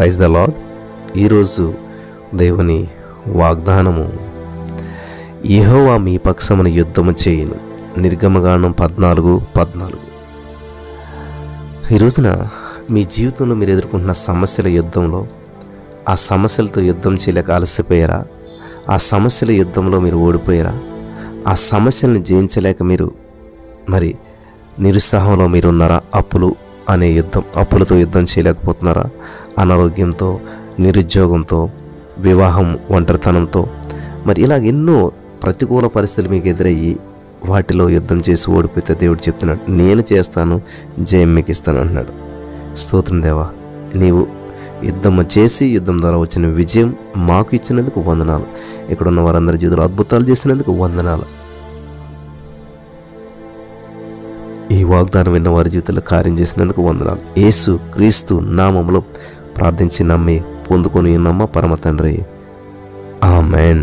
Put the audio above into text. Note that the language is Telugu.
Praise the lord. ఈరోజు దేవుని వాగ్దానము, యెహోవా మీ పక్షమున యుద్ధము చేయును. నిర్గమకాండం 14:14. ఈ రోజున మీ జీవితంలో మీరు ఎదుర్కొంటున్న సమస్యల యుద్ధంలో, ఆ సమస్యలతో యుద్ధం చేయలేక అలసిపోయారా? ఆ సమస్యల యుద్ధంలో మీరు ఓడిపోయారా? ఆ సమస్యలను జయించలేక మీరు నిరుత్సాహంలో మీరు ఉన్నారా? అప్పులతో యుద్ధం చేయలేకపోతున్నారా? అనారోగ్యంతో, నిరుద్యోగంతో, వివాహం, ఒంటరితనంతో, ఇలా ఎన్నో ప్రతికూల పరిస్థితులు మీకు ఎదురయ్యి వాటిలో యుద్ధం చేసి ఓడిపోతే దేవుడు చెప్తున్నాడు, నేను చేస్తాను, జయం మీకు ఇస్తాను అంటున్నాడు. స్తోత్రం దేవా, నీవు యుద్ధం చేసి యుద్ధం ద్వారా వచ్చిన విజయం మాకు ఇచ్చినందుకు వందనాలు. ఇక్కడ ఉన్న వారందరి జీవితంలో అద్భుతాలు చేసినందుకు వందనాలు. ఈ వాగ్దానం విన్న వారి జీవితంలో కార్యం చేసినందుకు వందనాలు. యేసు క్రీస్తు నామములో ప్రార్థించి నమ్మి పొందుకొని నమ్మ పరమ తండ్రి, ఆమెన్.